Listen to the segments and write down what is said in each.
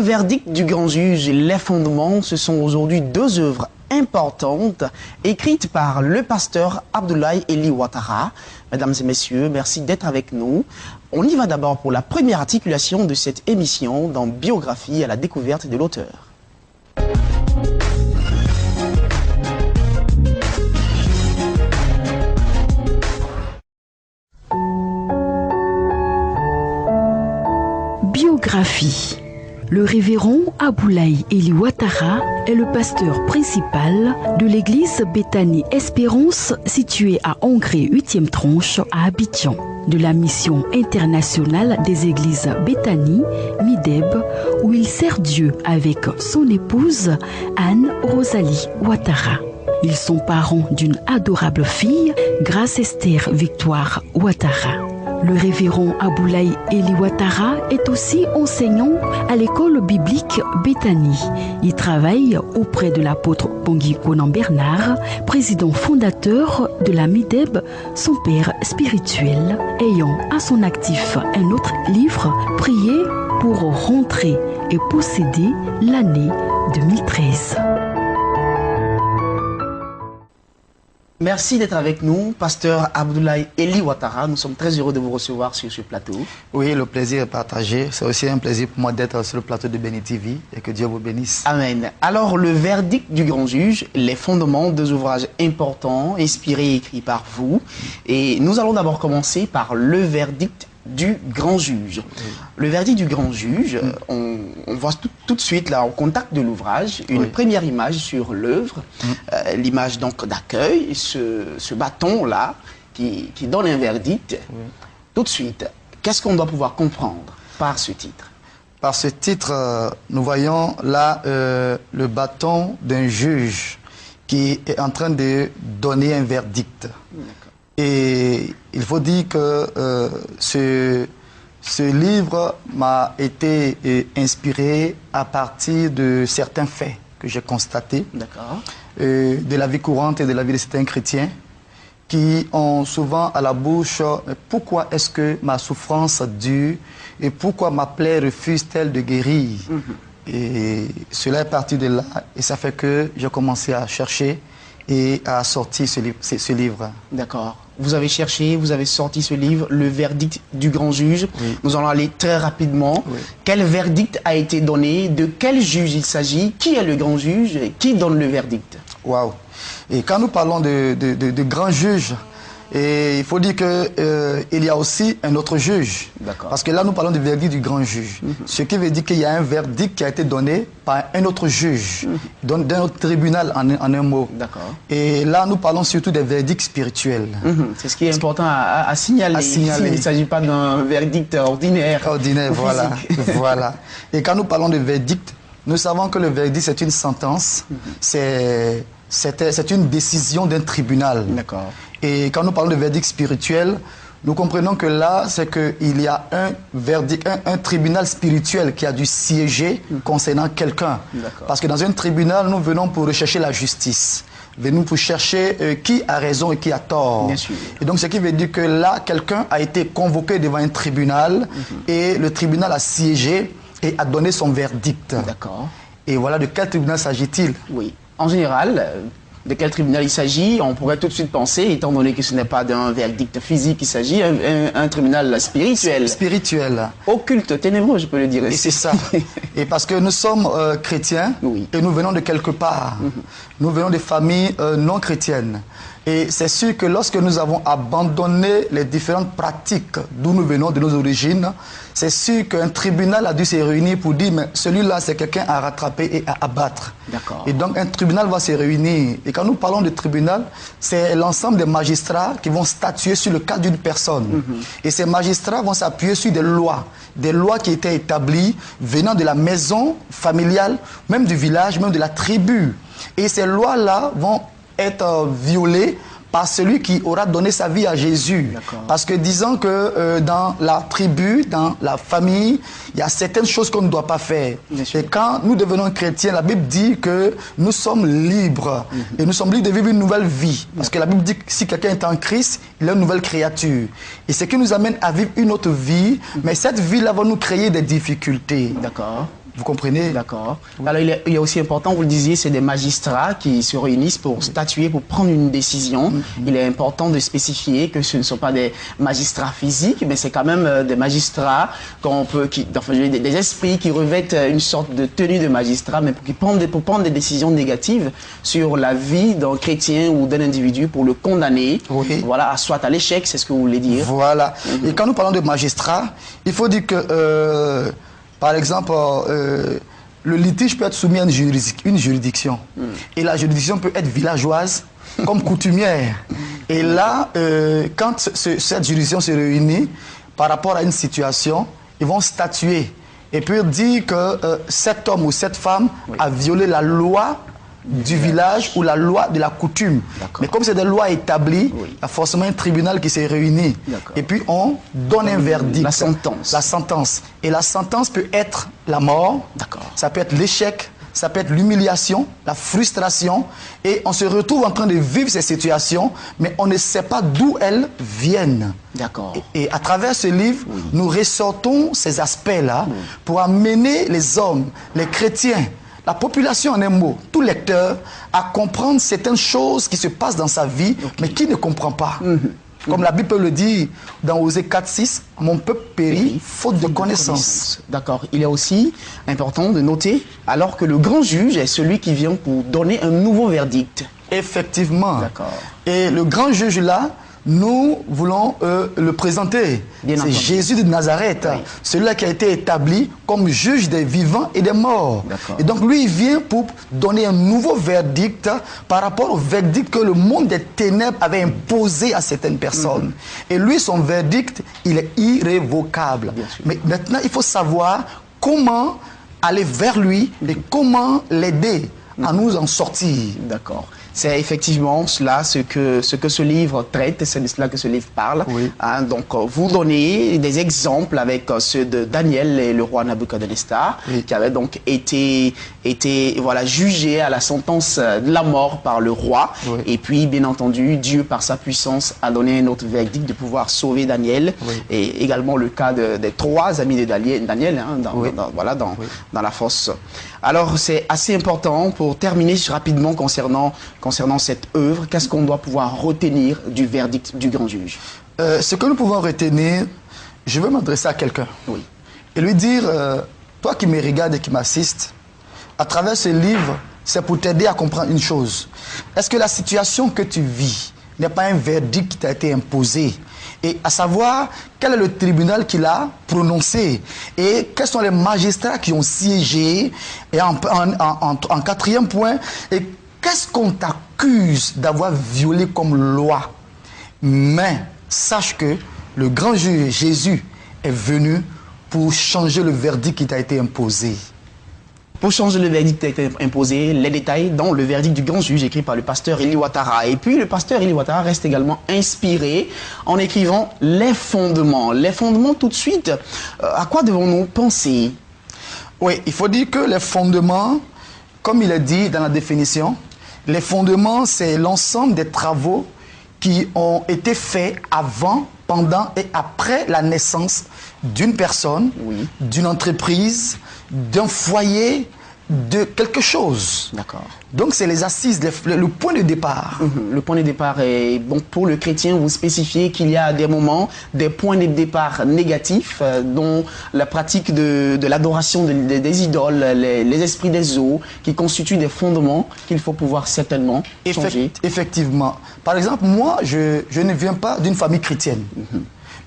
verdict du grand juge et les fondements, ce sont aujourd'hui deux œuvres importantes écrites par le pasteur Abdoulaye Eli Ouattara. Mesdames et messieurs, merci d'être avec nous. On y va d'abord pour la première articulation de cette émission dans Biographie à la découverte de l'auteur. Biographie. Le révérend Abdoulaye Eli Ouattara est le pasteur principal de l'église Bethany Espérance située à Angré 8e tranche à Abidjan, de la mission internationale des églises Bethany, Mideb, où il sert Dieu avec son épouse Anne-Rosalie Ouattara. Ils sont parents d'une adorable fille, Grace Esther Victoire Ouattara. Le révérend Abdoulaye Eli Ouattara est aussi enseignant à l'école biblique Bethany. Il travaille auprès de l'apôtre Pongui Conan Bernard, président fondateur de la Mideb, son père spirituel, ayant à son actif un autre livre, Prier pour rentrer et posséder l'année 2013. Merci d'être avec nous, pasteur Abdoulaye Eli Ouattara. Nous sommes très heureux de vous recevoir sur ce plateau. Oui, le plaisir est partagé. C'est aussi un plaisir pour moi d'être sur le plateau de Béni TV et que Dieu vous bénisse. Amen. Alors, le verdict du grand juge, les fondements, deux ouvrages importants, inspirés et écrits par vous. Et nous allons d'abord commencer par le verdict du grand juge. Le verdict du grand juge, on voit tout de suite là, au contact de l'ouvrage, une première image sur l'œuvre, l'image donc d'accueil, ce bâton là qui donne un verdict. Tout de suite, qu'est-ce qu'on doit pouvoir comprendre par ce titre? Par ce titre, nous voyons là le bâton d'un juge qui est en train de donner un verdict. Et il faut dire que ce livre m'a été inspiré à partir de certains faits que j'ai constatés de la vie courante et de la vie de certains chrétiens qui ont souvent à la bouche « Pourquoi est-ce que ma souffrance dure et pourquoi ma plaie refuse-t-elle de guérir ?» Et cela est parti de là et ça fait que j'ai commencé à chercher et à sortir ce livre. D'accord. Vous avez cherché, vous avez sorti ce livre, Le verdict du grand juge. Nous allons aller très rapidement. Quel verdict a été donné? De quel juge il s'agit? Qui est le grand juge? Qui donne le verdict? Waouh! Et quand nous parlons de grand juge, et il faut dire qu'il y a aussi un autre juge. Parce que là, nous parlons du verdict du grand juge. Ce qui veut dire qu'il y a un verdict qui a été donné par un autre juge, d'un autre tribunal en un mot. Et là, nous parlons surtout des verdicts spirituels. C'est ce qui est important à signaler. Il ne s'agit pas d'un verdict ordinaire. Ordinaire, voilà. Voilà. Et quand nous parlons de verdict, nous savons que le verdict, c'est une sentence. C'est une décision d'un tribunal. Et quand nous parlons de verdict spirituel, nous comprenons que là, c'est qu'il y a un verdict, un tribunal spirituel qui a dû siéger concernant quelqu'un. Parce que dans un tribunal, nous venons pour rechercher la justice. Venons pour chercher qui a raison et qui a tort. Et donc, ce qui veut dire que là, quelqu'un a été convoqué devant un tribunal et le tribunal a siégé et a donné son verdict. Et voilà, de quel tribunal s'agit-il? Oui. En général, de quel tribunal il s'agit? On pourrait tout de suite penser, étant donné que ce n'est pas d'un verdict physique, il s'agit un tribunal spirituel. Spirituel. Occulte, ténébreux, je peux le dire. Et c'est ça. Et parce que nous sommes chrétiens et nous venons de quelque part. Nous venons de familles non chrétiennes. Et c'est sûr que lorsque nous avons abandonné les différentes pratiques d'où nous venons, de nos origines, c'est sûr qu'un tribunal a dû se réunir pour dire, mais celui-là, c'est quelqu'un à rattraper et à abattre. Et donc, un tribunal va se réunir. Et quand nous parlons de tribunal, c'est l'ensemble des magistrats qui vont statuer sur le cas d'une personne. Et ces magistrats vont s'appuyer sur des lois qui étaient établies venant de la maison familiale, même du village, même de la tribu. Et ces lois-là vont être violées par celui qui aura donné sa vie à Jésus. Parce que disons que dans la tribu, dans la famille, il y a certaines choses qu'on ne doit pas faire. Et quand nous devenons chrétiens, la Bible dit que nous sommes libres. Et nous sommes libres de vivre une nouvelle vie. Parce que la Bible dit que si quelqu'un est en Christ, il est une nouvelle créature. Et ce qui nous amène à vivre une autre vie, mais cette vie-là va nous créer des difficultés. Vous comprenez? D'accord. Oui. Alors, il est aussi important, vous le disiez, c'est des magistrats qui se réunissent pour statuer, pour prendre une décision. Il est important de spécifier que ce ne sont pas des magistrats physiques, mais c'est quand même des magistrats des esprits qui revêtent une sorte de tenue de magistrat, mais pour prendre des décisions négatives sur la vie d'un chrétien ou d'un individu, pour le condamner, voilà, soit à l'échec, c'est ce que vous voulez dire. Voilà. Et quand nous parlons de magistrats, il faut dire que... par exemple, le litige peut être soumis à une juridiction. Et la juridiction peut être villageoise comme coutumière. Et là, quand cette juridiction se réunit par rapport à une situation, ils vont statuer et puis dire que cet homme ou cette femme a violé la loi du village ou la loi de la coutume. Mais comme c'est des lois établies, il y a forcément un tribunal qui s'est réuni. Et puis on donne un verdict. La sentence. La sentence. Et la sentence peut être la mort, ça peut être l'échec, ça peut être l'humiliation, la frustration. Et on se retrouve en train de vivre ces situations, mais on ne sait pas d'où elles viennent. Et à travers ce livre, nous ressortons ces aspects-là pour amener les hommes, les chrétiens, la population en un mot, tout lecteur, à comprendre certaines choses qui se passent dans sa vie, mais qui ne comprend pas. Comme la Bible peut le dire dans Osée 4:6, mon peuple périt faute de connaissance. D'accord. Il est aussi important de noter, alors que le grand juge est celui qui vient pour donner un nouveau verdict. Effectivement. Et le grand juge là, nous voulons le présenter. C'est Jésus de Nazareth, celui-là qui a été établi comme juge des vivants et des morts. Et donc lui, il vient pour donner un nouveau verdict par rapport au verdict que le monde des ténèbres avait imposé à certaines personnes. Et lui, son verdict, il est irrévocable. Mais maintenant, il faut savoir comment aller vers lui et comment l'aider à nous en sortir. D'accord. C'est effectivement cela ce que ce livre traite, c'est de cela que ce livre parle. Hein, donc, vous donnez des exemples avec ceux de Daniel et le roi Nabuchodonosor, qui avaient donc été voilà, jugés à la sentence de la mort par le roi. Et puis, bien entendu, Dieu, par sa puissance, a donné un autre verdict de pouvoir sauver Daniel. Et également le cas des 3 amis de Daniel hein, dans la fosse. Alors, c'est assez important pour terminer rapidement concernant cette œuvre. Qu'est-ce qu'on doit pouvoir retenir du verdict du grand juge? Ce que nous pouvons retenir, je veux m'adresser à quelqu'un et lui dire, toi qui me regardes et qui m'assistes, à travers ce livre, c'est pour t'aider à comprendre une chose. Est-ce que la situation que tu vis n'est pas un verdict qui t'a été imposé? Et à savoir, quel est le tribunal qu'il a prononcé? Et quels sont les magistrats qui ont siégé? Et en 4e point, et qu'est-ce qu'on t'accuse d'avoir violé comme loi? Mais sache que le grand juge Jésus est venu pour changer le verdict qui t'a été imposé. Pour changer le verdict qui a été imposé, les détails dans le verdict du grand juge écrit par le pasteur Eli Ouattara. Et puis le pasteur Eli Ouattara reste également inspiré en écrivant les fondements. Les fondements tout de suite, à quoi devons-nous penser? Oui, il faut dire que les fondements, comme il est dit dans la définition, les fondements, c'est l'ensemble des travaux qui ont été faits avant, pendant et après la naissance d'une personne, d'une entreprise, d'un foyer, de quelque chose. Donc c'est les assises, le point de départ. Le point de départ est bon pour le chrétien. Vous spécifiez qu'il y a des moments, des points de départ négatifs, dont la pratique de l'adoration des idoles, les esprits des eaux, qui constituent des fondements qu'il faut pouvoir certainement changer. Effectivement. Par exemple, moi, je ne viens pas d'une famille chrétienne,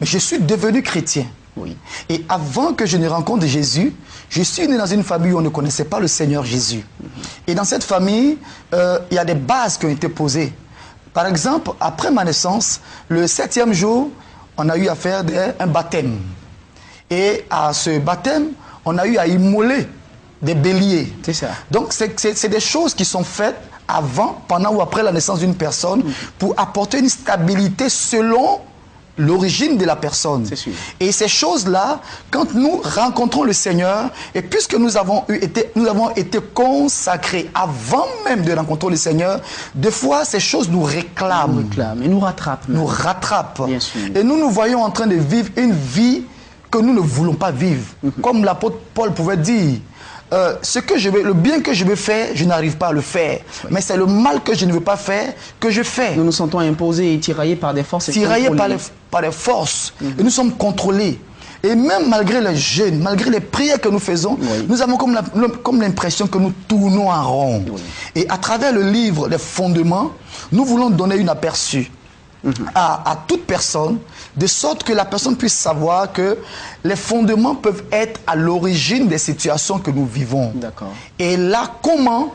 mais je suis devenu chrétien. Et avant que je ne rencontre Jésus, je suis né dans une famille où on ne connaissait pas le Seigneur Jésus. Et dans cette famille, il y a des bases qui ont été posées. Par exemple, après ma naissance, le 7e jour, on a eu à faire un baptême. Et à ce baptême, on a eu à immoler des béliers. C'est ça. Donc, c'est des choses qui sont faites avant, pendant ou après la naissance d'une personne pour apporter une stabilité selon l'origine de la personne. Et ces choses-là, quand nous rencontrons le Seigneur, et puisque nous avons été consacrés avant même de rencontrer le Seigneur, des fois ces choses nous réclament. Et nous rattrapent. Nous rattrapent. Bien sûr. Et nous nous voyons en train de vivre une vie que nous ne voulons pas vivre. Comme l'apôtre Paul pouvait dire, ce que je veux, le bien que je veux faire, je n'arrive pas à le faire. Oui. Mais c'est le mal que je ne veux pas faire que je fais. Nous nous sentons imposés et tiraillés par des forces. Tiraillés par les forces. Et nous sommes contrôlés. Et même malgré les jeûnes, malgré les prières que nous faisons, nous avons comme l'impression que nous tournons en rond. Et à travers le livre des fondements, nous voulons donner une aperçu à toute personne, de sorte que la personne puisse savoir que les fondements peuvent être à l'origine des situations que nous vivons. Et là, comment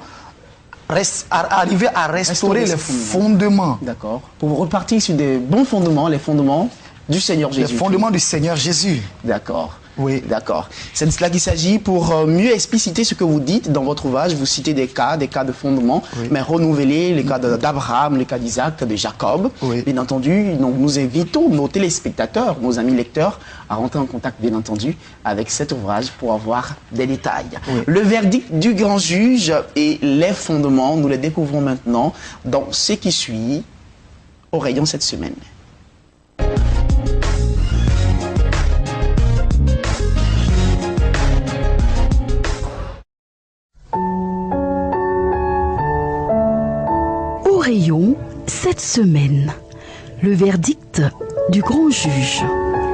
arriver à restaurer les fondements. D'accord. Pour repartir sur des bons fondements, les fondements du Seigneur Jésus. Les fondements du Seigneur Jésus. D'accord. Oui. D'accord. C'est de cela qu'il s'agit pour mieux expliciter ce que vous dites dans votre ouvrage. Vous citez des cas de fondement, mais renouveler les cas d'Abraham, les cas d'Isaac, de Jacob. Bien entendu, donc nous invitons nos téléspectateurs, nos amis lecteurs, à rentrer en contact, bien entendu, avec cet ouvrage pour avoir des détails. Le verdict du grand juge et les fondements, nous les découvrons maintenant dans ce qui suit au rayon cette semaine. Rayon, cette semaine, le verdict du grand juge.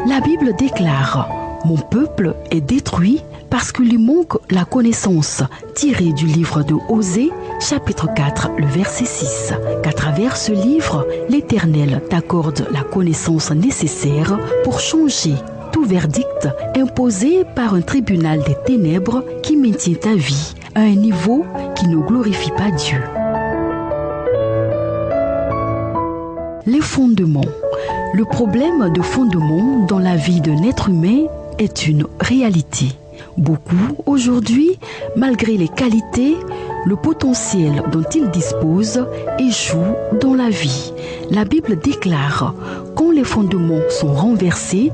La Bible déclare « Mon peuple est détruit parce qu'il lui manque la connaissance », tiré du livre de Osée, chapitre 4, le verset 6. Qu'à travers ce livre, l'Éternel t'accorde la connaissance nécessaire pour changer tout verdict imposé par un tribunal des ténèbres qui maintient ta vie à un niveau qui ne glorifie pas Dieu. Les fondements. Le problème de fondement dans la vie d'un être humain est une réalité. Beaucoup, aujourd'hui, malgré les qualités, le potentiel dont ils disposent échoue dans la vie. La Bible déclare « Quand les fondements sont renversés,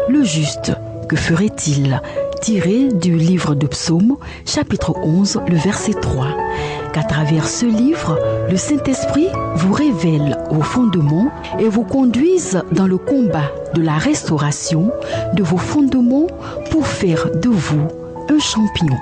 le juste, que ferait-il » tiré du livre de Psaume, chapitre 11, le verset 3. Qu'à travers ce livre, le Saint-Esprit vous révèle vos fondements et vous conduise dans le combat de la restauration de vos fondements pour faire de vous un champion.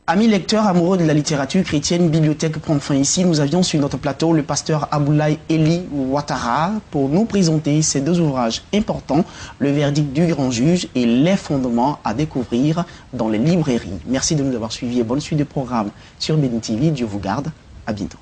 Amis lecteurs, amoureux de la littérature chrétienne, Bibliothèque prend fin ici. Nous avions sur notre plateau le pasteur Aboulaye Eli Ouattara pour nous présenter ces deux ouvrages importants, Le verdict du grand juge et Les fondements à découvrir dans les librairies. Merci de nous avoir suivis et bonne suite de programme sur Béni TV. Dieu vous garde. À bientôt.